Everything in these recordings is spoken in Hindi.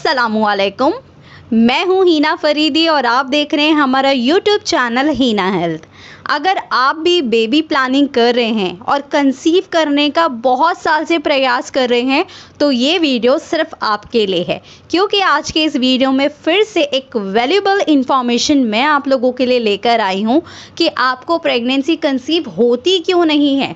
अस्सलामुअलैकुम। मैं हूं हीना फरीदी और आप देख रहे हैं हमारा यूट्यूब चैनल हीना हेल्थ। अगर आप भी बेबी प्लानिंग कर रहे हैं और कंसीव करने का बहुत साल से प्रयास कर रहे हैं तो ये वीडियो सिर्फ आपके लिए है, क्योंकि आज के इस वीडियो में फिर से एक वैल्यूएबल इंफॉर्मेशन मैं आप लोगों के लिए लेकर आई हूँ कि आपको प्रेगनेंसी कंसीव होती क्यों नहीं है,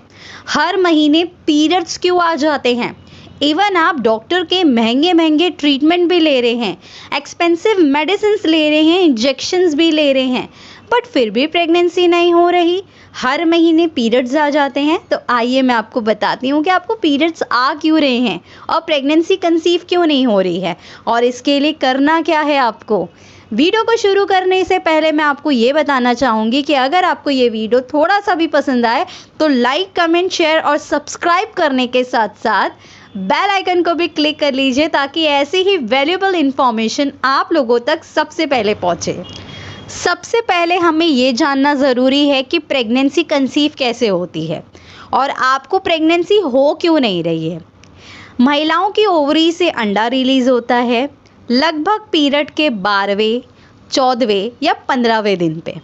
हर महीने पीरियड्स क्यों आ जाते हैं, इवन आप डॉक्टर के महंगे महंगे ट्रीटमेंट भी ले रहे हैं, एक्सपेंसिव मेडिसिन ले रहे हैं, इंजेक्शंस भी ले रहे हैं, बट फिर भी प्रेगनेंसी नहीं हो रही, हर महीने पीरियड्स आ जाते हैं। तो आइए मैं आपको बताती हूँ कि आपको पीरियड्स आ क्यों रहे हैं और प्रेगनेंसी कंसीव क्यों नहीं हो रही है और इसके लिए करना क्या है आपको। वीडियो को शुरू करने से पहले मैं आपको ये बताना चाहूँगी कि अगर आपको ये वीडियो थोड़ा सा भी पसंद आए तो लाइक, कमेंट, शेयर और सब्सक्राइब करने के साथ साथ बेल आइकन को भी क्लिक कर लीजिए ताकि ऐसी ही वैल्यूएबल इंफॉर्मेशन आप लोगों तक सबसे पहले पहुंचे। सबसे पहले हमें ये जानना ज़रूरी है कि प्रेगनेंसी कंसीव कैसे होती है और आपको प्रेगनेंसी हो क्यों नहीं रही है। महिलाओं की ओवरी से अंडा रिलीज़ होता है लगभग पीरियड के 12वें, 14वें या 15वें दिन पे,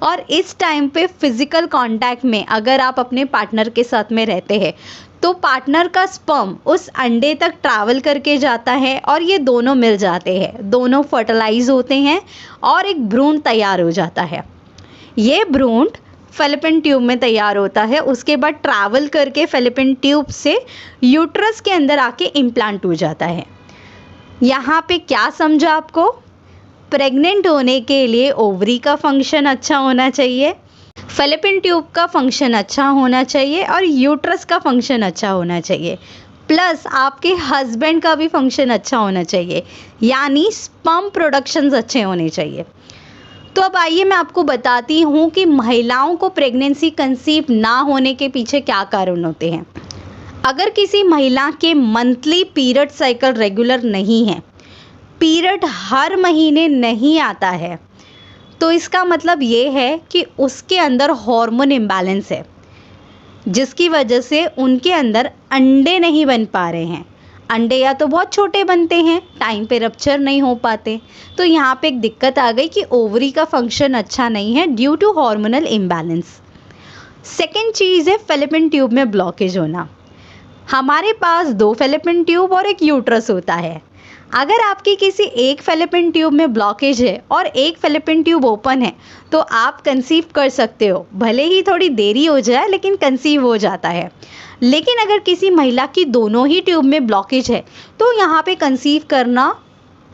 और इस टाइम पे फिज़िकल कांटेक्ट में अगर आप अपने पार्टनर के साथ में रहते हैं तो पार्टनर का स्पर्म उस अंडे तक ट्रैवल करके जाता है और ये दोनों मिल जाते हैं, दोनों फर्टिलाइज होते हैं और एक भ्रूण तैयार हो जाता है। ये भ्रूण फैलोपियन ट्यूब में तैयार होता है, उसके बाद ट्रैवल करके फैलोपियन ट्यूब से यूट्रस के अंदर आके इम्प्लांट हो जाता है। यहाँ पे क्या समझा आपको, प्रेग्नेंट होने के लिए ओवरी का फंक्शन अच्छा होना चाहिए, फैलोपियन ट्यूब का फंक्शन अच्छा होना चाहिए और यूट्रस का फंक्शन अच्छा होना चाहिए, प्लस आपके हस्बैंड का भी फंक्शन अच्छा होना चाहिए, यानी स्पर्म प्रोडक्शंस अच्छे होने चाहिए। तो अब आइए मैं आपको बताती हूँ कि महिलाओं को प्रेगनेंसी कंसीव ना होने के पीछे क्या कारण होते हैं। अगर किसी महिला के मंथली पीरियड साइकिल रेगुलर नहीं है, पीरियड हर महीने नहीं आता है, तो इसका मतलब ये है कि उसके अंदर हार्मोन इम्बैलेंस है, जिसकी वजह से उनके अंदर अंडे नहीं बन पा रहे हैं। अंडे या तो बहुत छोटे बनते हैं, टाइम पे रप्चर नहीं हो पाते, तो यहाँ पे एक दिक्कत आ गई कि ओवरी का फंक्शन अच्छा नहीं है due to hormonal imbalance. Second चीज़ है फैलोपियन ट्यूब में ब्लॉकेज होना। हमारे पास 2 फैलोपियन ट्यूब और एक यूट्रस होता है। अगर आपकी किसी एक फैलोपियन ट्यूब में ब्लॉकेज है और एक फैलोपियन ट्यूब ओपन है तो आप कंसीव कर सकते हो, भले ही थोड़ी देरी हो जाए लेकिन कंसीव हो जाता है। लेकिन अगर किसी महिला की दोनों ही ट्यूब में ब्लॉकेज है तो यहाँ पे कंसीव करना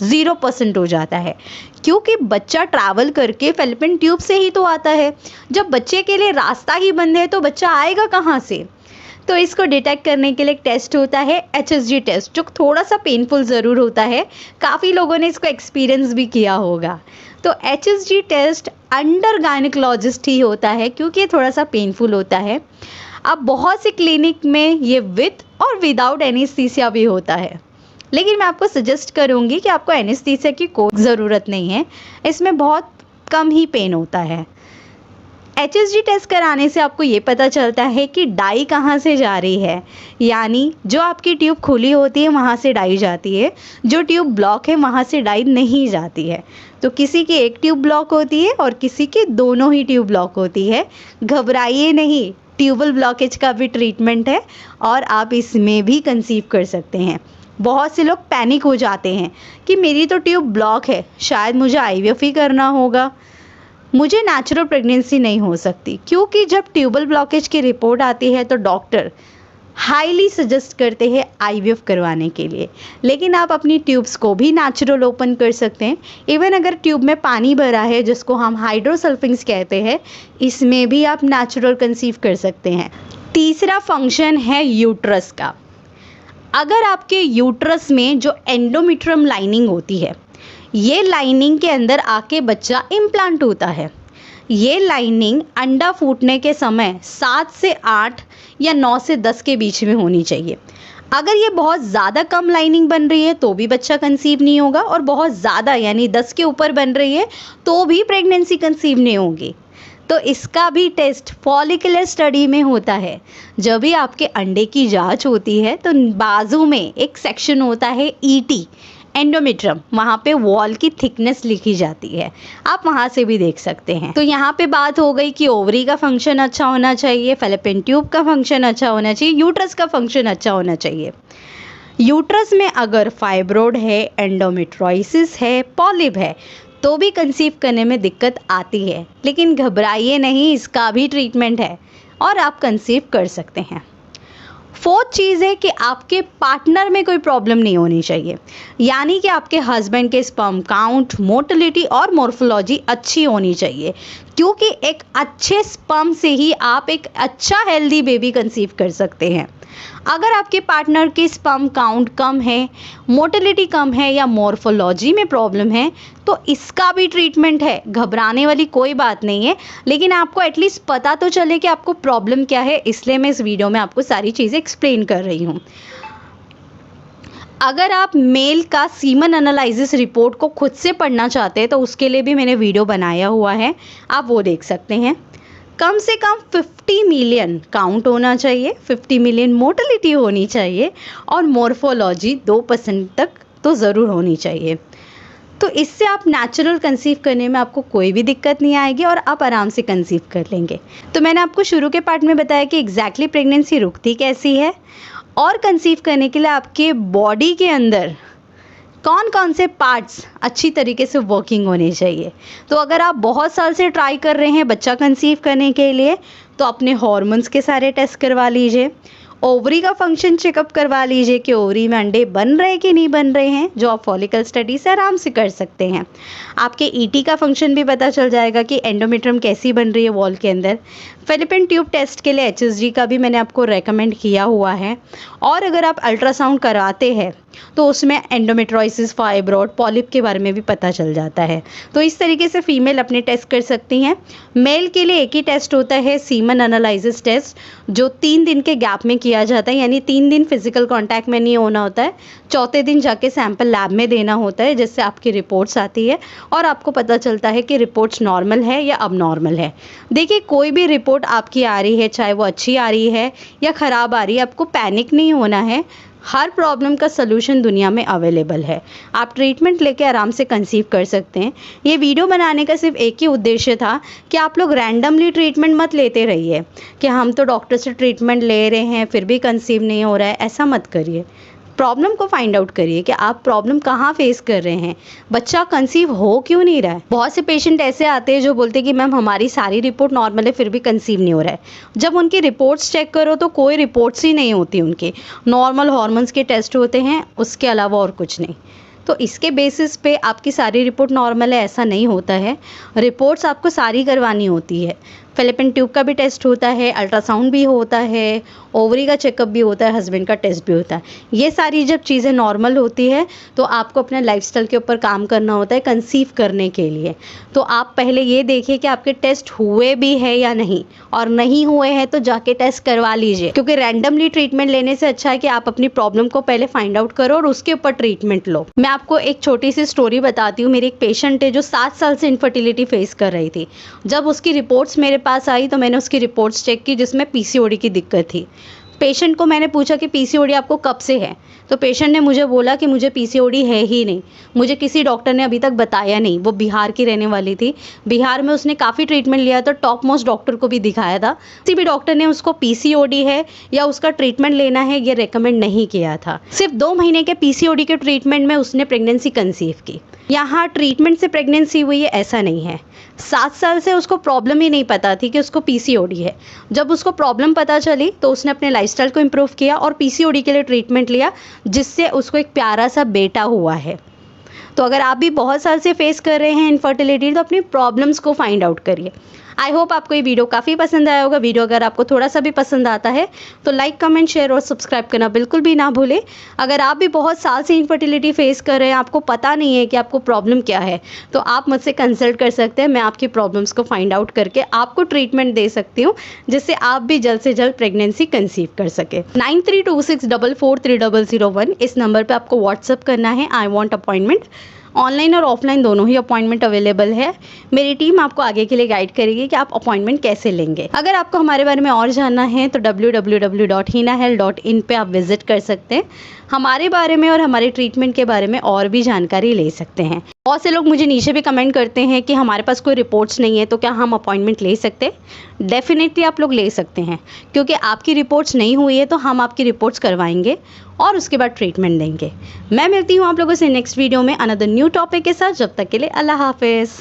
0% हो जाता है, क्योंकि बच्चा ट्रैवल करके फैलोपियन ट्यूब से ही तो आता है। जब बच्चे के लिए रास्ता ही बंद है तो बच्चा आएगा कहाँ से। तो इसको डिटेक्ट करने के लिए एक टेस्ट होता है HSG टेस्ट, जो थोड़ा सा पेनफुल ज़रूर होता है, काफ़ी लोगों ने इसको एक्सपीरियंस भी किया होगा। तो HSG टेस्ट अंडर गायनेकोलॉजिस्ट ही होता है, क्योंकि ये थोड़ा सा पेनफुल होता है। अब बहुत से क्लिनिक में ये विद और विदाउट एनेस्थीसिया भी होता है, लेकिन मैं आपको सजेस्ट करूँगी कि आपको एनेस्थीसिया की कोई ज़रूरत नहीं है, इसमें बहुत कम ही पेन होता है। HSG टेस्ट कराने से आपको ये पता चलता है कि डाई कहाँ से जा रही है, यानी जो आपकी ट्यूब खुली होती है वहाँ से डाई जाती है, जो ट्यूब ब्लॉक है वहाँ से डाई नहीं जाती है। तो किसी की एक ट्यूब ब्लॉक होती है और किसी की दोनों ही ट्यूब ब्लॉक होती है। घबराइए नहीं, ट्यूबल ब्लॉकेज का भी ट्रीटमेंट है और आप इसमें भी कंसीव कर सकते हैं। बहुत से लोग पैनिक हो जाते हैं कि मेरी तो ट्यूब ब्लॉक है, शायद मुझे IVF ही करना होगा, मुझे नेचुरल प्रेगनेंसी नहीं हो सकती। क्योंकि जब ट्यूबल ब्लॉकेज की रिपोर्ट आती है तो डॉक्टर हाईली सजेस्ट करते हैं IVF करवाने के लिए, लेकिन आप अपनी ट्यूब्स को भी नेचुरल ओपन कर सकते हैं। इवन अगर ट्यूब में पानी भरा है, जिसको हम हाइड्रोसल्फिंग्स कहते हैं, इसमें भी आप नेचुरल कंसीव कर सकते हैं। तीसरा फंक्शन है यूट्रस का। अगर आपके यूट्रस में जो एंडोमेट्रियम लाइनिंग होती है, ये लाइनिंग के अंदर आके बच्चा इम्प्लांट होता है। ये लाइनिंग अंडा फूटने के समय 7 से 8 या 9 से 10 के बीच में होनी चाहिए। अगर ये बहुत ज़्यादा कम लाइनिंग बन रही है तो भी बच्चा कंसीव नहीं होगा, और बहुत ज़्यादा यानी 10 के ऊपर बन रही है तो भी प्रेगनेंसी कंसीव नहीं होगी। तो इसका भी टेस्ट फॉलिकुलर स्टडी में होता है। जब भी आपके अंडे की जांच होती है तो बाजू में एक सेक्शन होता है ET, एंडोमेट्रियम, वहाँ पे वॉल की थिकनेस लिखी जाती है, आप वहाँ से भी देख सकते हैं। तो यहाँ पे बात हो गई कि ओवरी का फंक्शन अच्छा होना चाहिए, फैलोपियन ट्यूब का फंक्शन अच्छा होना चाहिए, यूट्रस का फंक्शन अच्छा होना चाहिए। यूट्रस में अगर फाइब्रोड है, एंडोमेट्रोसिस है, पॉलिप है, तो भी कंसीव करने में दिक्कत आती है, लेकिन घबराइए नहीं, इसका भी ट्रीटमेंट है और आप कंसीव कर सकते हैं। फोर्थ चीज़ है कि आपके पार्टनर में कोई प्रॉब्लम नहीं होनी चाहिए, यानी कि आपके हस्बैंड के स्पर्म काउंट, मोटिलिटी और मॉर्फोलॉजी अच्छी होनी चाहिए, क्योंकि एक अच्छे स्पर्म से ही आप एक अच्छा हेल्दी बेबी कंसीव कर सकते हैं। अगर आपके पार्टनर के स्पर्म काउंट कम है, मोटिलिटी कम है या मॉर्फोलॉजी में प्रॉब्लम है, तो इसका भी ट्रीटमेंट है, घबराने वाली कोई बात नहीं है। लेकिन आपको एटलीस्ट पता तो चले कि आपको प्रॉब्लम क्या है, इसलिए मैं इस वीडियो में आपको सारी चीज़ें एक्सप्लेन कर रही हूँ। अगर आप मेल का सीमन एनालिसिस रिपोर्ट को खुद से पढ़ना चाहते हैं तो उसके लिए भी मैंने वीडियो बनाया हुआ है, आप वो देख सकते हैं। कम से कम 50 मिलियन काउंट होना चाहिए, 50 मिलियन मोटिलिटी होनी चाहिए और मॉर्फोलॉजी 2% तक तो ज़रूर होनी चाहिए। तो इससे आप नेचुरल कंसीव करने में आपको कोई भी दिक्कत नहीं आएगी और आप आराम से कंसीव कर लेंगे। तो मैंने आपको शुरू के पार्ट में बताया कि एग्जैक्टली प्रेगनेंसी रुकती कैसी है और कंसीव करने के लिए आपके बॉडी के अंदर कौन कौन से पार्ट्स अच्छी तरीके से वर्किंग होने चाहिए। तो अगर आप बहुत साल से ट्राई कर रहे हैं बच्चा कंसीव करने के लिए, तो अपने हॉर्मोन्स के सारे टेस्ट करवा लीजिए, ओवरी का फंक्शन चेकअप करवा लीजिए कि ओवरी में अंडे बन रहे कि नहीं बन रहे हैं, जो आप फॉलिकल स्टडी से आराम से कर सकते हैं। आपके ईटी का फंक्शन भी पता चल जाएगा कि एंडोमेट्रियम कैसी बन रही है वॉल के अंदर। फैलोपियन ट्यूब टेस्ट के लिए एचएसजी का भी मैंने आपको रेकमेंड किया हुआ है। और अगर आप अल्ट्रासाउंड कराते हैं तो उसमें एंडोमेट्रोसिस, फाइब्रॉड, पॉलिप के बारे में भी पता चल जाता है। तो इस तरीके से फीमेल अपने टेस्ट कर सकती हैं। मेल के लिए एक ही टेस्ट होता है, सीमन एनालिसिस टेस्ट, जो 3 दिन के गैप में किया जाता है, यानी 3 दिन फिजिकल कांटेक्ट में नहीं होना होता है। चौथे दिन जाके सैंपल लैब में देना होता है, जिससे आपकी रिपोर्ट्स आती है और आपको पता चलता है कि रिपोर्ट्स नॉर्मल है या अब नॉर्मल है। देखिए, कोई भी रिपोर्ट आपकी आ रही है, चाहे वो अच्छी आ रही है या ख़राब आ रही है, आपको पैनिक नहीं होना है। हर प्रॉब्लम का सलूशन दुनिया में अवेलेबल है, आप ट्रीटमेंट लेके आराम से कंसीव कर सकते हैं। ये वीडियो बनाने का सिर्फ एक ही उद्देश्य था कि आप लोग रैंडमली ट्रीटमेंट मत लेते रहिए कि हम तो डॉक्टर से ट्रीटमेंट ले रहे हैं फिर भी कंसीव नहीं हो रहा है, ऐसा मत करिए। प्रॉब्लम को फाइंड आउट करिए कि आप प्रॉब्लम कहाँ फेस कर रहे हैं, बच्चा कंसीव हो क्यों नहीं रहा है। बहुत से पेशेंट ऐसे आते हैं जो बोलते हैं कि मैम हमारी सारी रिपोर्ट नॉर्मल है फिर भी कंसीव नहीं हो रहा है। जब उनकी रिपोर्ट्स चेक करो तो कोई रिपोर्ट्स ही नहीं होती उनकी, नॉर्मल हार्मोन्स के टेस्ट होते हैं, उसके अलावा और कुछ नहीं। तो इसके बेसिस पे आपकी सारी रिपोर्ट नॉर्मल है ऐसा नहीं होता है, रिपोर्ट्स आपको सारी करवानी होती है। फैलोपियन ट्यूब का भी टेस्ट होता है, अल्ट्रासाउंड भी होता है, ओवरी का चेकअप भी होता है, हस्बैंड का टेस्ट भी होता है। ये सारी जब चीज़ें नॉर्मल होती है तो आपको अपने लाइफस्टाइल के ऊपर काम करना होता है कंसीव करने के लिए। तो आप पहले ये देखिए कि आपके टेस्ट हुए भी है या नहीं, और नहीं हुए हैं तो जाके टेस्ट करवा लीजिए, क्योंकि रैंडमली ट्रीटमेंट लेने से अच्छा है कि आप अपनी प्रॉब्लम को पहले फाइंड आउट करो और उसके ऊपर ट्रीटमेंट लो। मैं आपको एक छोटी सी स्टोरी बताती हूँ। मेरी एक पेशेंट है जो 7 साल से इनफर्टिलिटी फेस कर रही थी। जब उसकी रिपोर्ट्स मेरे पास आई तो मैंने उसकी रिपोर्ट्स चेक की जिसमें पीसीओडी की दिक्कत थी। पेशेंट को मैंने पूछा कि पीसीओडी आपको कब से है, तो पेशेंट ने मुझे बोला कि मुझे पीसीओडी है ही नहीं, मुझे किसी डॉक्टर ने अभी तक बताया नहीं। वो बिहार की रहने वाली थी, बिहार में उसने काफ़ी ट्रीटमेंट लिया था, टॉप मोस्ट डॉक्टर को भी दिखाया था, किसी भी डॉक्टर ने उसको पीसीओडी है या उसका ट्रीटमेंट लेना है ये रेकमेंड नहीं किया था। सिर्फ 2 महीने के पीसीओडी के ट्रीटमेंट में उसने प्रेगनेंसी कंसीव की। यहाँ ट्रीटमेंट से प्रेगनेंसी हुई है ऐसा नहीं है। 7 साल से उसको प्रॉब्लम ही नहीं पता थी कि उसको पीसीओडी है। जब उसको प्रॉब्लम पता चली तो उसने अपने लाइफस्टाइल को इम्प्रूव किया और पीसीओडी के लिए ट्रीटमेंट लिया, जिससे उसको एक प्यारा सा बेटा हुआ है। तो अगर आप भी बहुत साल से फेस कर रहे हैं इनफर्टिलिटी तो अपनी प्रॉब्लम्स को फाइंड आउट करिए। आई होप आपको ये वीडियो काफ़ी पसंद आया होगा। वीडियो अगर आपको थोड़ा सा भी पसंद आता है तो लाइक, कमेंट, शेयर और सब्सक्राइब करना बिल्कुल भी ना भूलें। अगर आप भी बहुत साल से इनफर्टिलिटी फेस कर रहे हैं, आपको पता नहीं है कि आपको प्रॉब्लम क्या है, तो आप मुझसे कंसल्ट कर सकते हैं। मैं आपकी प्रॉब्लम्स को फाइंड आउट करके आपको ट्रीटमेंट दे सकती हूँ, जिससे आप भी जल्द से जल्द प्रेगनेंसी कंसीव कर सके। 9326443001 इस नंबर पर आपको व्हाट्सअप करना है आई वॉन्ट अपॉइंटमेंट। ऑनलाइन और ऑफलाइन दोनों ही अपॉइंटमेंट अवेलेबल है। मेरी टीम आपको आगे के लिए गाइड करेगी कि आप अपॉइंटमेंट कैसे लेंगे। अगर आपको हमारे बारे में और जानना है तो www.hinahealth.in पे आप विजिट कर सकते हैं। हमारे बारे में और हमारे ट्रीटमेंट के बारे में और भी जानकारी ले सकते हैं। बहुत से लोग मुझे नीचे भी कमेंट करते हैं कि हमारे पास कोई रिपोर्ट्स नहीं है तो क्या हम अपॉइंटमेंट ले सकते हैं। डेफिनेटली आप लोग ले सकते हैं, क्योंकि आपकी रिपोर्ट्स नहीं हुई है तो हम आपकी रिपोर्ट्स करवाएंगे और उसके बाद ट्रीटमेंट देंगे। मैं मिलती हूँ आप लोगों से नेक्स्ट वीडियो में अनदर न्यू टॉपिक के साथ। जब तक के लिए अल्लाह हाफिज़।